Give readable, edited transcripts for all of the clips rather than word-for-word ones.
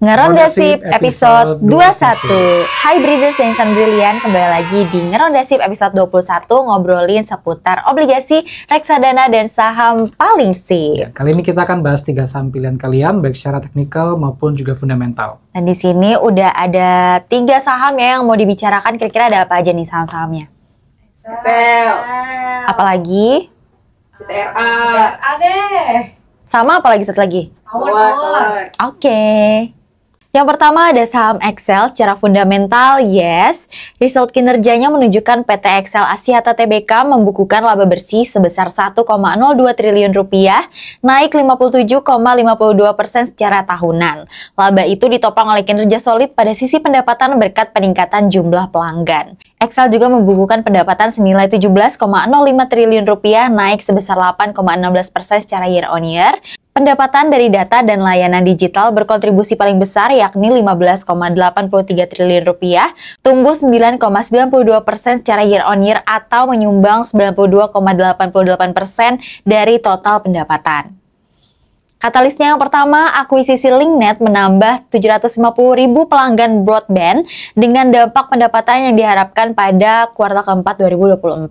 Ngerondasip episode 21. Hai Breeders dan insan brilian, kembali lagi di Ngerondasip episode 21, ngobrolin seputar obligasi, reksadana, dan saham paling sip. Ya, kali ini kita akan bahas 3 saham pilihan kalian, baik secara teknikal maupun juga fundamental. Dan di sini udah ada 3 saham ya yang mau dibicarakan, kira-kira ada apa aja nih saham-sahamnya? Excel. Apalagi? CTRA deh. Sama apalagi satu lagi? Tower. Oke. Yang pertama ada saham Excel. Secara fundamental, yes. Result kinerjanya menunjukkan PT Excel Axiata Tbk membukukan laba bersih sebesar 1,02 triliun rupiah, naik 57,52% secara tahunan. Laba itu ditopang oleh kinerja solid pada sisi pendapatan berkat peningkatan jumlah pelanggan. Excel juga membukukan pendapatan senilai 17,05 triliun rupiah, naik sebesar 8,16% secara year on year. Pendapatan dari data dan layanan digital berkontribusi paling besar yakni 15,83 triliun rupiah, tumbuh 9,92% secara year on year atau menyumbang 92,88% dari total pendapatan. Katalisnya yang pertama, akuisisi Linknet menambah 750.000 pelanggan broadband dengan dampak pendapatan yang diharapkan pada kuartal keempat 2024.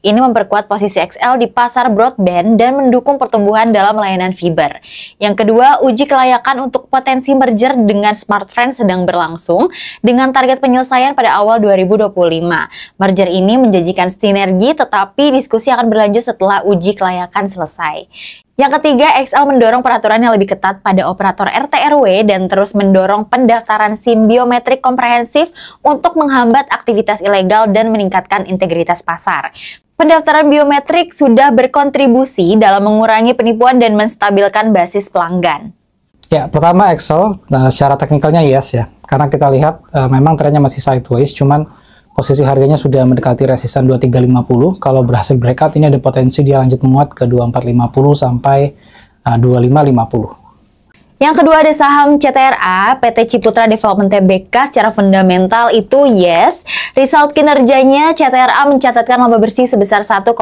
Ini memperkuat posisi XL di pasar broadband dan mendukung pertumbuhan dalam layanan fiber. Yang kedua, uji kelayakan untuk potensi merger dengan Smartfren sedang berlangsung dengan target penyelesaian pada awal 2025. Merger ini menjanjikan sinergi, tetapi diskusi akan berlanjut setelah uji kelayakan selesai. Yang ketiga, XL mendorong peraturan yang lebih ketat pada operator RT/RW dan terus mendorong pendaftaran SIM biometrik komprehensif untuk menghambat aktivitas ilegal dan meningkatkan integritas pasar. Pendaftaran biometrik sudah berkontribusi dalam mengurangi penipuan dan menstabilkan basis pelanggan. Ya, pertama Excel, secara teknikalnya yes ya, karena kita lihat memang trennya masih sideways, cuman posisi harganya sudah mendekati resisten 2350. Kalau berhasil breakout, ini ada potensi dia lanjut menguat ke 2450 sampai 2550. Yang kedua ada saham CTRA, PT Ciputra Development Tbk. Secara fundamental itu yes. Result kinerjanya CTRA mencatatkan laba bersih sebesar 1,02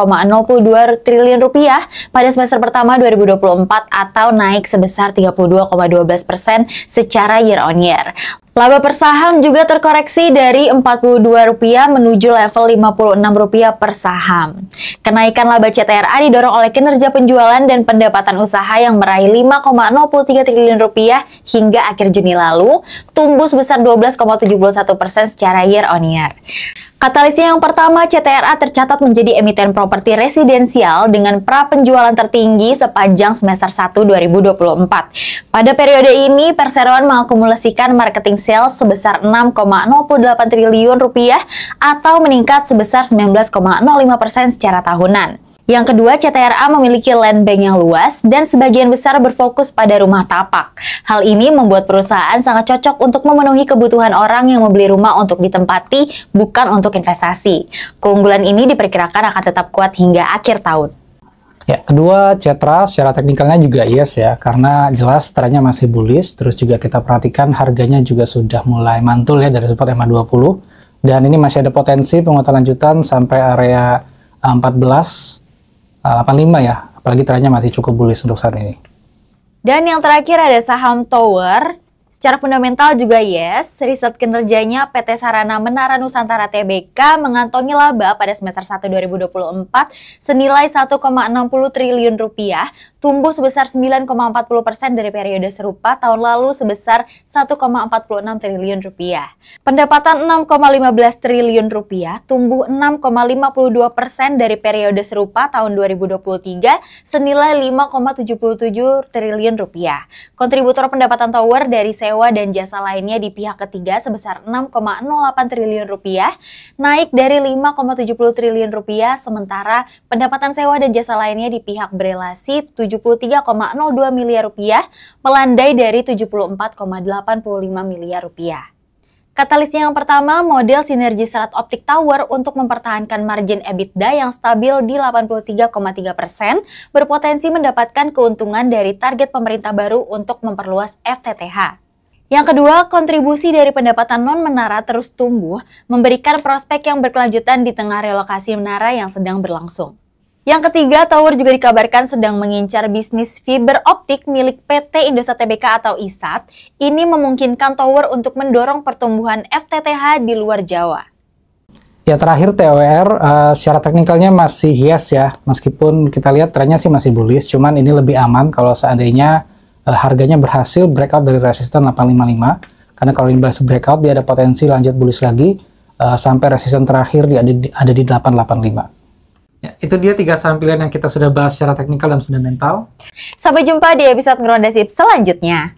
triliun rupiah pada semester pertama 2024 atau naik sebesar 32,12% secara year on year. Laba per saham juga terkoreksi dari Rp42 menuju level Rp56 per saham. Kenaikan laba CTRA didorong oleh kinerja penjualan dan pendapatan usaha yang meraih Rp5,03 triliun hingga akhir Juni lalu, tumbuh sebesar 12,71% secara year on year. Katalisnya yang pertama, CTRA tercatat menjadi emiten properti residensial dengan pra-penjualan tertinggi sepanjang semester 1 2024. Pada periode ini, perseroan mengakumulasikan marketing sales sebesar 6,08 triliun rupiah atau meningkat sebesar 19,05% secara tahunan. Yang kedua, CTRA memiliki land bank yang luas dan sebagian besar berfokus pada rumah tapak. Hal ini membuat perusahaan sangat cocok untuk memenuhi kebutuhan orang yang membeli rumah untuk ditempati, bukan untuk investasi. Keunggulan ini diperkirakan akan tetap kuat hingga akhir tahun. Ya, kedua Cetra secara teknikalnya juga yes ya, karena jelas trennya masih bullish, terus juga kita perhatikan harganya juga sudah mulai mantul ya dari support MA20, dan ini masih ada potensi penguatan lanjutan sampai area 14.85 ya, apalagi trennya masih cukup bullish untuk saat ini. Dan yang terakhir ada saham Tower. Secara fundamental juga yes, riset kinerjanya PT Sarana Menara Nusantara Tbk mengantongi laba pada semester 1 2024 senilai 1,60 triliun rupiah, tumbuh sebesar 9,40% dari periode serupa tahun lalu sebesar 1,46 triliun rupiah. Pendapatan 6,15 triliun rupiah, tumbuh 6,52% dari periode serupa tahun 2023 senilai 5,77 triliun rupiah. Kontributor pendapatan Tower dari sewa dan jasa lainnya di pihak ketiga sebesar 6,08 triliun rupiah, naik dari 5,70 triliun rupiah, sementara pendapatan sewa dan jasa lainnya di pihak berelasi 73,02 miliar rupiah, melandai dari 74,85 miliar rupiah. Katalisnya yang pertama, model sinergi serat optik Tower untuk mempertahankan margin EBITDA yang stabil di 83,3%, berpotensi mendapatkan keuntungan dari target pemerintah baru untuk memperluas FTTH. Yang kedua, kontribusi dari pendapatan non-menara terus tumbuh, memberikan prospek yang berkelanjutan di tengah relokasi menara yang sedang berlangsung. Yang ketiga, Tower juga dikabarkan sedang mengincar bisnis fiber optik milik PT Indosat Tbk atau ISAT. Ini memungkinkan Tower untuk mendorong pertumbuhan FTTH di luar Jawa. Ya, terakhir TOWR secara teknikalnya masih yes ya, meskipun kita lihat trennya sih masih bullish, cuman ini lebih aman kalau seandainya harganya berhasil breakout dari resisten 855, karena kalau ini berhasil breakout dia ada potensi lanjut bullish lagi sampai resisten terakhir ada di 885. Ya, itu dia 3 saham pilihan yang kita sudah bahas secara teknikal dan fundamental. Sampai jumpa di episode Ngeronda Sip selanjutnya.